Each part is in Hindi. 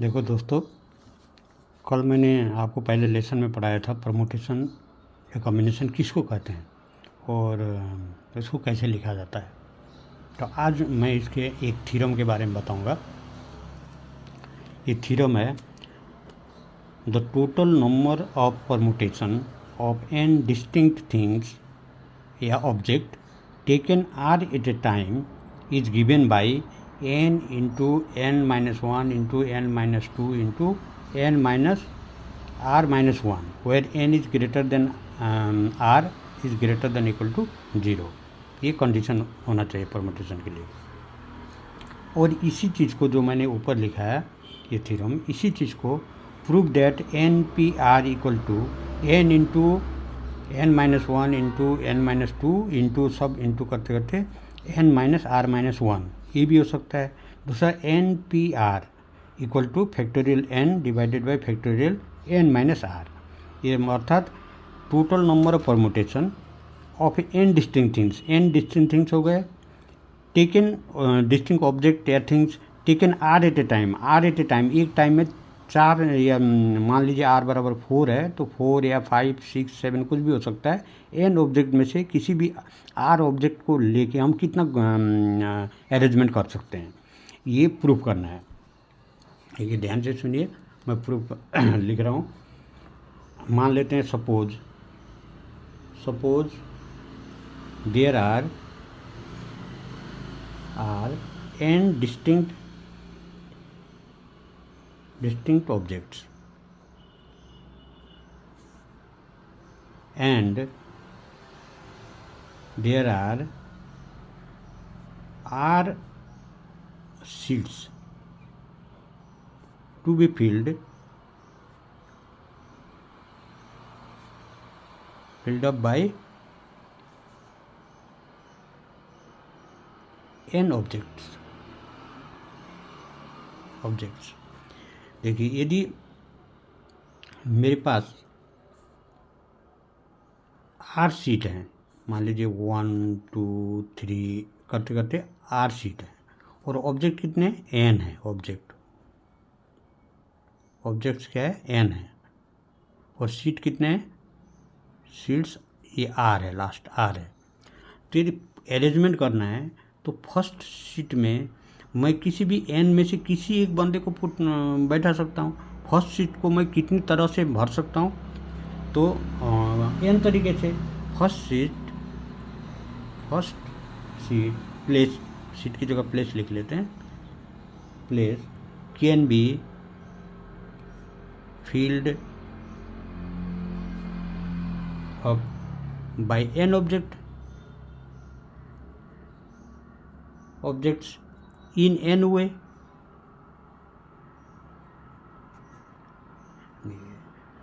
देखो दोस्तों, कल मैंने आपको पहले लेसन में पढ़ाया था परमुटेशन या कॉम्बिनेशन किसको कहते हैं और इसको कैसे लिखा जाता है। तो आज मैं इसके एक थ्योरम के बारे में बताऊंगा। ये थ्योरम है, the total number of permutation of n distinct things या object taken r at a time is given by n into n minus one into n minus two into n minus r minus one, where n is greater than r is greater than equal to 0। ये कंडीशन होना चाहिए परमुटेशन के लिए। और इसी चीज़ को जो मैंने ऊपर लिखा है ये थ्योरम, इसी चीज़ को prove that n p r equal to n into n minus one into n minus two into सब इंटू करते करते n minus r minus one, ये भी हो सकता है। दूसरा n p r equal to factorial n divided by factorial n minus r, ये अर्थात total number of permutation of n distinct things. n distinct things हो गए, टेकन डिस्टिंक्ट ऑब्जेक्ट या things taken r at a time. R at a time, एक टाइम में चार, या मान लीजिए r बराबर 4 है तो 4 या 5 6 7 कुछ भी हो सकता है। n ऑब्जेक्ट में से किसी भी r ऑब्जेक्ट को लेके हम कितना अरेंजमेंट कर सकते हैं, ये प्रूफ करना है। ये ध्यान से सुनिए, मैं प्रूफ लिख रहा हूँ। मान लेते हैं suppose there are n distinct objects and there are r sheets to be filled up by n objects। देखिए, यदि मेरे पास आर सीट हैं, मान लीजिए 1 2 3 करते करते आर सीट है, और ऑब्जेक्ट कितने n है। ऑब्जेक्ट्स क्या है, n है, और सीट कितने हैं, सीट्स ये r है, लास्ट r है। तो यदि अरेंजमेंट करना है तो फर्स्ट सीट में मैं किसी भी n में से किसी एक बंदे को बैठा सकता हूँ। फर्स्ट सीट को मैं कितनी तरह से भर सकता हूँ, तो n तरीके से। फर्स्ट सीट प्लेस, सीट की जगह प्लेस लिख लेते हैं। Place can B filled up by n objects in n way।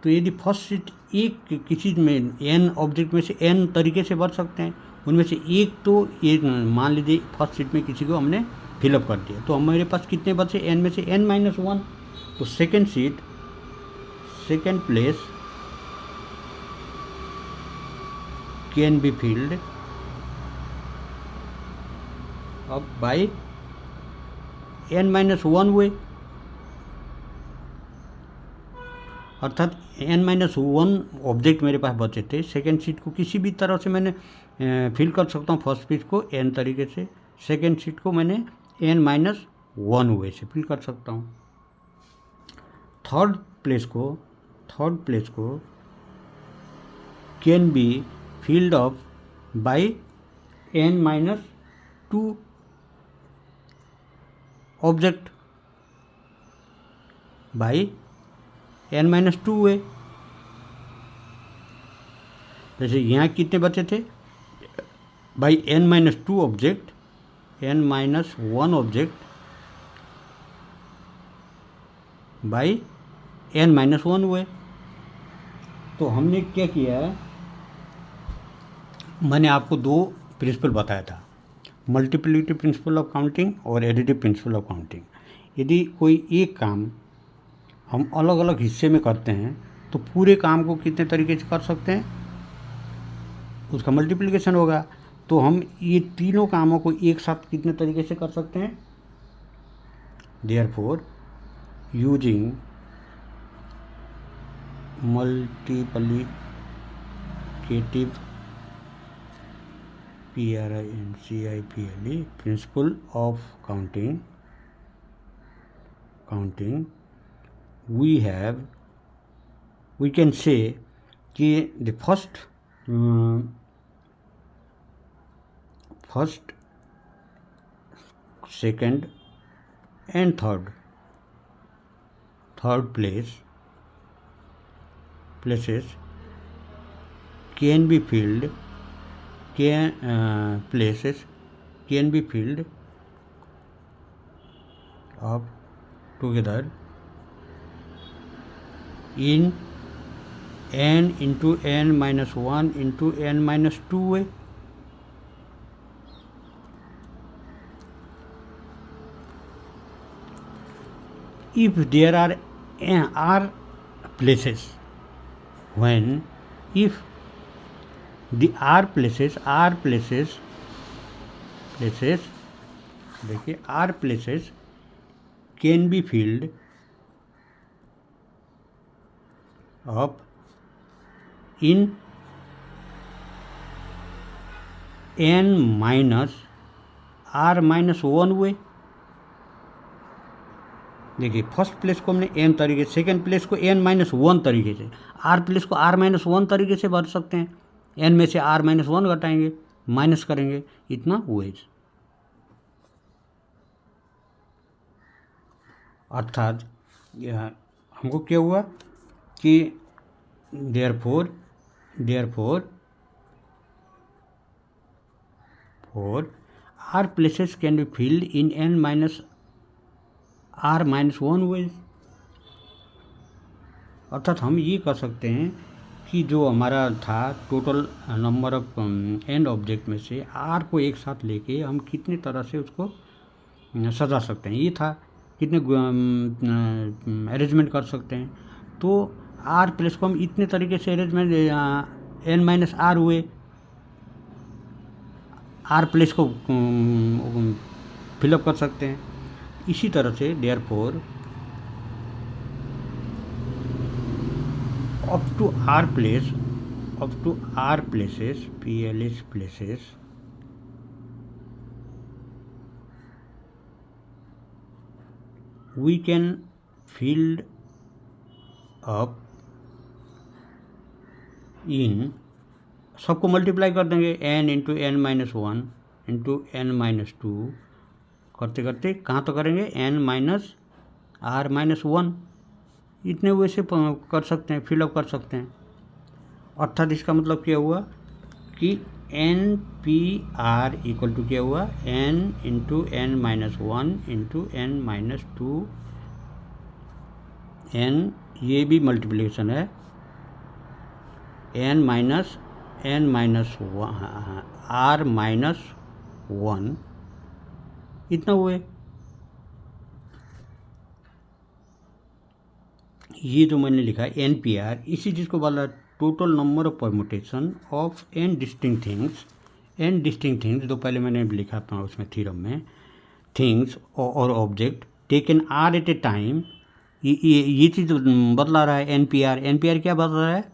तो यदि फर्स्ट सीट एक किसी में n ऑब्जेक्ट में से n तरीके से भर सकते हैं, उनमें से एक तो ये मान लीजिए फर्स्ट सीट में किसी को हमने फिलअप कर दिया, तो हमारे पास कितने बचे n में से n माइनस वन। तो second seat, second place can be filled up by n minus one way, अर्थात n माइनस वन ऑब्जेक्ट मेरे पास बचे थे। सेकेंड सीट को किसी भी तरह से मैंने फिल कर सकता हूँ, फर्स्ट सीट को n तरीके से, सेकेंड सीट को मैंने n माइनस वन वे से फिल कर सकता हूँ। थर्ड प्लेस को can be filled up by n minus to object by n minus two way. जैसे यहाँ कितने बचे थे, by n minus to object, n minus one object by n minus one way. तो हमने क्या किया है, मैंने आपको दो प्रिंसिपल बताया था, मल्टीप्लिसिटी प्रिंसिपल ऑफ काउंटिंग और एडिटिव प्रिंसिपल ऑफ काउंटिंग। यदि कोई एक काम हम अलग अलग हिस्से में करते हैं तो पूरे काम को कितने तरीके से कर सकते हैं, उसका मल्टीप्लिकेशन होगा। तो हम ये तीनों कामों को एक साथ कितने तरीके से कर सकते हैं, therefore using multiplicative principle principle of counting we can say कि the first second and third places can be filled up together in n into n minus 1 into n minus 2 way. If there are places, when if the r places देखिए r places can be filled up in n minus r minus 1 वे. देखिए फर्स्ट प्लेस को हमने n तरीके से, सेकेंड प्लेस को n माइनस 1 तरीके से, r प्लेस को r माइनस 1 तरीके से भर सकते हैं. n में से r माइनस 1 घटाएंगे, माइनस करेंगे, इतना वेज. अर्थात हमको क्या हुआ कि therefore r places can be filled in n minus r minus 1 ways. अर्थात हम ये कर सकते हैं कि जो हमारा था total number of and object में से r को एक साथ लेके हम कितने तरह से उसको सजा सकते हैं, ये था कितने अरेंजमेंट कर सकते हैं. तो r प्लस को हम इतने तरीके से अरेंजमेंट n माइनस r हुए, r प्लस को फिलअप कर सकते हैं. इसी तरह से therefore up to r places PLS places we can fill up in, सबको मल्टीप्लाई कर देंगे n into n minus 1 into n minus 2 करते करते कहाँ तो करेंगे n माइनस r माइनस 1, इतने वैसे कर सकते हैं, फिलअप कर सकते हैं. अर्थात इसका मतलब क्या हुआ कि N P R equal to क्या हुआ n into n minus 1 into n minus 2 n, ये भी मल्टीप्लिकेशन है, n माइनस r माइनस 1, इतना हुए. ये जो मैंने लिखा है NPR, इसी चीज़ को बोला total number of permutation of n distinct things जो पहले मैंने लिखा था उसमें थ्योरम में, थिंग्स और object taken r at a time. ये चीज़ बदला रहा है NPR क्या बदल रहा है,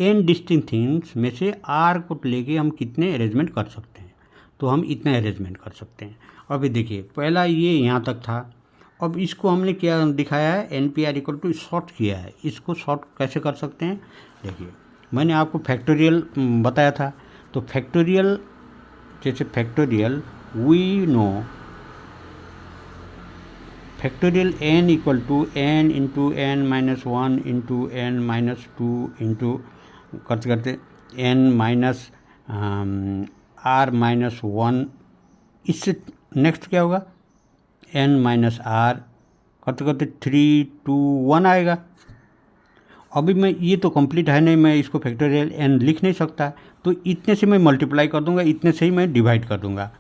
n डिस्टिंक्ट थिंग्स में से r को लेके हम कितने अरेंजमेंट कर सकते हैं, तो हम इतना अरेंजमेंट कर सकते हैं. अभी देखिए पहला ये यहाँ तक था, अब इसको हमने क्या दिखाया है NPR इक्वल टू शॉर्ट किया है. इसको शॉर्ट कैसे कर सकते हैं, देखिए मैंने आपको फैक्टोरियल बताया था. तो फैक्टोरियल, जैसे factorial we know factorial n equal to n into n minus 1 into n minus 2 into करते करते n माइनस r माइनस 1. इससे नेक्स्ट क्या होगा n माइनस r करते करते 3 2 1 आएगा. अभी मैं ये तो कंप्लीट है नहीं, मैं इसको फैक्टोरियल n लिख नहीं सकता, तो इतने से मैं मल्टीप्लाई कर दूंगा, इतने से ही मैं डिवाइड कर दूंगा.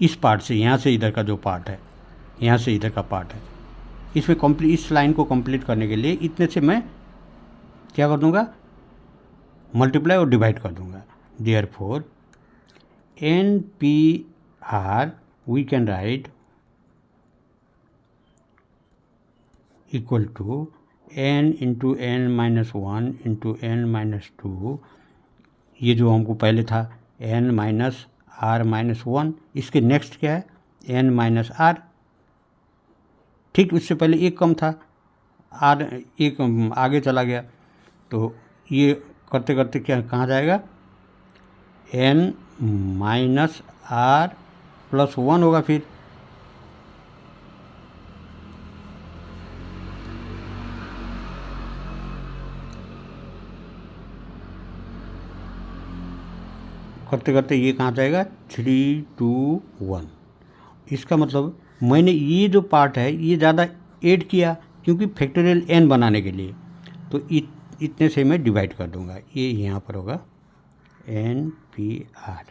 इस पार्ट से, यहाँ से इधर का जो पार्ट है, यहाँ से इधर का पार्ट है, इसमें कंप्लीट इस लाइन को कंप्लीट करने के लिए इतने से मैं क्या कर दूंगा, मल्टीप्लाई और डिवाइड कर दूंगा. Therefore NPR we can write equal to n into N minus one into N minus two, ये जो हमको पहले था n minus R minus one, इसके नेक्स्ट क्या है n माइनस आर। ठीक, उससे पहले एक कम था, आर एक आगे चला गया, तो ये करते करते क्या कहाँ जाएगा, n minus R plus one होगा। फिर करते करते ये कहाँ जाएगा, 3 2 1। इसका मतलब मैंने ये जो पार्ट है ये ज़्यादा ऐड किया, क्योंकि फैक्टोरियल n बनाने के लिए, तो इतने से मैं डिवाइड कर दूंगा, ये यहाँ पर होगा NPR।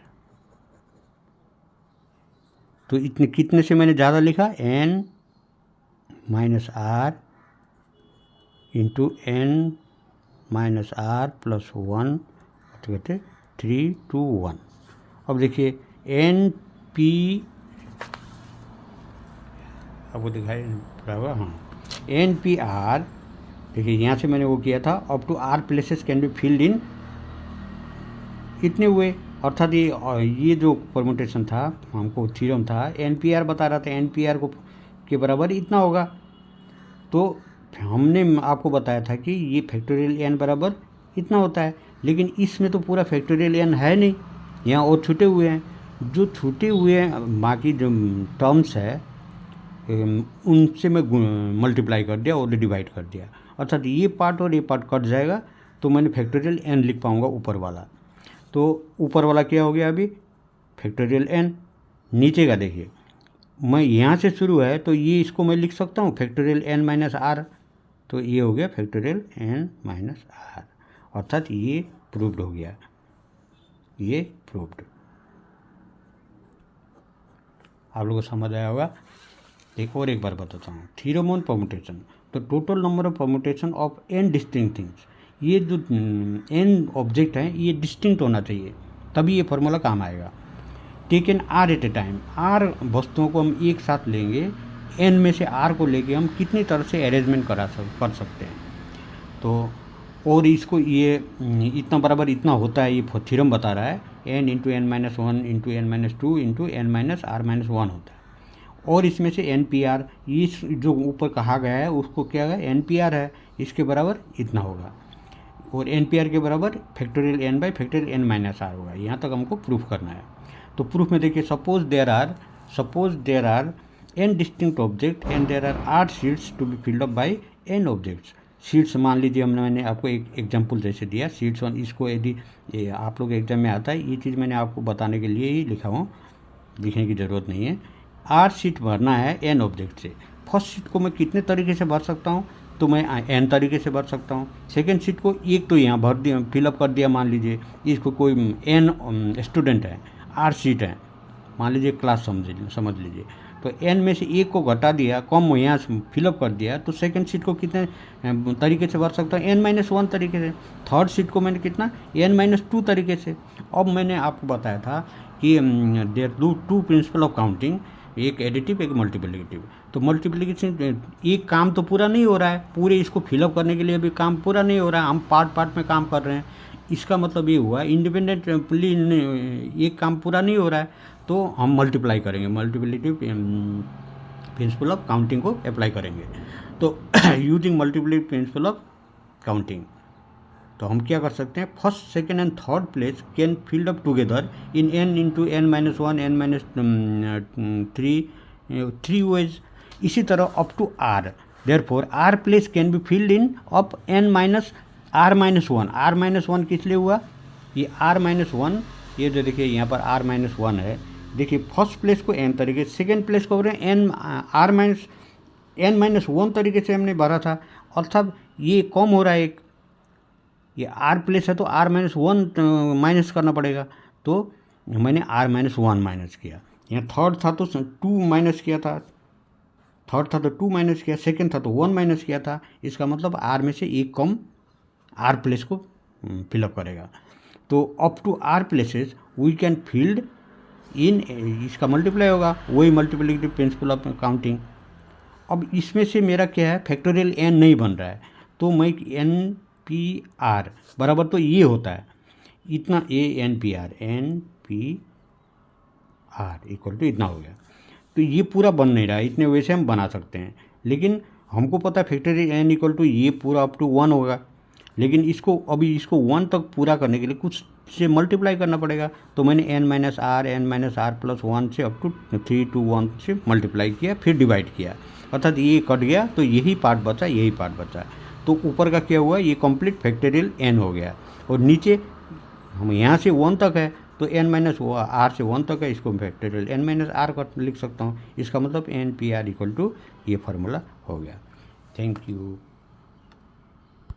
तो इतने कितने से मैंने ज़्यादा लिखा, n minus R into N minus R plus one, तो कहते 3 2 1। अब देखिए NP, आपको दिखाई पड़ा होगा, हाँ, NPR। देखिए यहाँ से मैंने वो किया था, up to R places can be filled in, इतने हुए। अर्थात ये जो परमुटेशन था, हमको थ्योरम था, NPR बता रहा था, NPR को के बराबर इतना होगा। तो हमने आपको बताया था कि ये फैक्टोरियल n बराबर इतना होता है, लेकिन इसमें तो पूरा फैक्टोरियल n है नहीं, यहाँ और छूटे हुए हैं। जो छूटे हुए हैं बाकी जो टर्म्स है उनसे मैं मल्टीप्लाई कर दिया और डिवाइड कर दिया, अर्थात ये पार्ट और ये पार्ट कट जाएगा, तो मैंने फैक्टोरियल n लिख पाऊँगा ऊपर वाला। तो ऊपर वाला क्या हो गया अभी, फैक्टोरियल n। नीचे का देखिए, मैं यहाँ से शुरू है तो ये इसको मैं लिख सकता हूँ फैक्टोरियल n माइनस आर, तो ये हो गया फैक्टोरियल n माइनस आर, अर्थात ये प्रूव्ड हो गया, ये प्रूव्ड। आप लोगों को समझ आया होगा। एक बार बताता हूँ, थ्योरम ऑन परमुटेशन, तो total number of permutation of n distinct things, ये जो n ऑब्जेक्ट हैं ये डिस्टिंक्ट होना चाहिए, तभी ये फार्मूला काम आएगा। Taken r at a time, r वस्तुओं को हम एक साथ लेंगे, n में से r को लेके हम कितनी तरह से अरेंजमेंट कर सकते हैं। तो और इसको ये इतना बराबर इतना होता है, ये थ्योरम बता रहा है, n into N minus one into N minus two into N minus R minus one होता है। और इसमें से NPR, इस जो ऊपर कहा गया है उसको क्या है, NPR है, इसके बराबर इतना होगा, और NPR के बराबर factorial n by factorial n minus R होगा। यहाँ तक हमको प्रूफ करना है। तो प्रूफ में देखिए, suppose there are n distinct object and there are 8 seats to be filled up by n objects. Seats मान लीजिए मैंने आपको एक एग्जाम्पल जैसे दिया, सीट्स वन, इसको यदि आप लोग एग्जाम में आता है, ये चीज़ मैंने आपको बताने के लिए ही लिखा हूँ, लिखने की ज़रूरत नहीं है। 8 सीट भरना है n ऑब्जेक्ट से। फर्स्ट सीट को मैं कितने तरीके से भर सकता हूँ, तो मैं n तरीके से भर सकता हूँ। सेकेंड सीट को एक तो यहाँ भर दिया, फिलअप कर दिया, मान लीजिए इसको कोई n स्टूडेंट है, 8 सीट है, मान लीजिए क्लास समझ लीजिए, तो n में से एक को घटा दिया, कम यहाँ से फिलअप कर दिया, तो सेकंड सीट को कितने तरीके से भर सकता हूँ, n माइनस वन तरीके से। थर्ड सीट को मैंने कितना, n माइनस टू तरीके से। अब मैंने आपको बताया था कि there two principle of counting, एक एडिटिव एक मल्टीप्लिकेटिव। तो मल्टीप्लिकेशन एक काम तो पूरा नहीं हो रहा है, पूरे इसको फिलअप करने के लिए भी काम पूरा नहीं हो रहा है, हम पार्ट में काम कर रहे हैं। इसका मतलब ये हुआ इंडिपेंडेंटली एक काम पूरा नहीं हो रहा है, तो हम मल्टीप्लाई करेंगे, मल्टीप्लिकेटिव प्रिंसिपल ऑफ काउंटिंग को अप्लाई करेंगे। तो using multiplicative principle of counting, तो हम क्या कर सकते हैं, first second and third place can filled up together in n into N minus one N minus three ways. इसी तरह up to r, therefore r place can be filled in up n minus r minus one. r minus one किस लिए हुआ, ये r माइनस वन, ये जो देखिए यहाँ पर r माइनस वन है, देखिए फर्स्ट प्लेस को n तरीके, सेकेंड प्लेस को n माइनस वन तरीके से हमने भरा था, अर्थात ये कम हो रहा है, एक ये r प्लेस है तो r माइनस वन माइनस करना पड़ेगा, तो मैंने r माइनस वन माइनस किया। यहाँ थर्ड था तो 2 माइनस किया था, थर्ड था तो 2 माइनस किया, सेकंड था तो 1 माइनस किया था। इसका मतलब r में से एक कम r प्लेस को फिलअप करेगा। तो up to r places we can filled in, इसका मल्टीप्लाई होगा, वही मल्टीप्लिकेटिव प्रिंसिपल ऑफ काउंटिंग। अब इसमें से मेरा क्या है, फैक्टोरियल n नहीं बन रहा है, तो मैं एन पी आर बराबर तो ये होता है इतना, A N P R equal to इतना हो गया। तो ये पूरा बन नहीं रहा है, इतने वैसे हम बना सकते हैं, लेकिन हमको पता है फैक्टोरियल n इक्वल टू ये पूरा अप टू 1 होगा, लेकिन इसको अभी इसको 1 तक पूरा करने के लिए कुछ से मल्टीप्लाई करना पड़ेगा। तो मैंने n माइनस आर प्लस 1 से अप टू 3 to 1 से मल्टीप्लाई किया, फिर डिवाइड किया, अर्थात ये कट गया, तो यही पार्ट बचा, यही पार्ट बचा। तो ऊपर का क्या हुआ, ये कंप्लीट फैक्टोरियल n हो गया, और नीचे हम यहाँ से 1 तक है, तो n माइनस आर से 1 तक है, इसको फैक्टोरियल n माइनस आर कर लिख सकता हूँ। इसका मतलब n P R equal to ये फार्मूला हो गया। Thank you.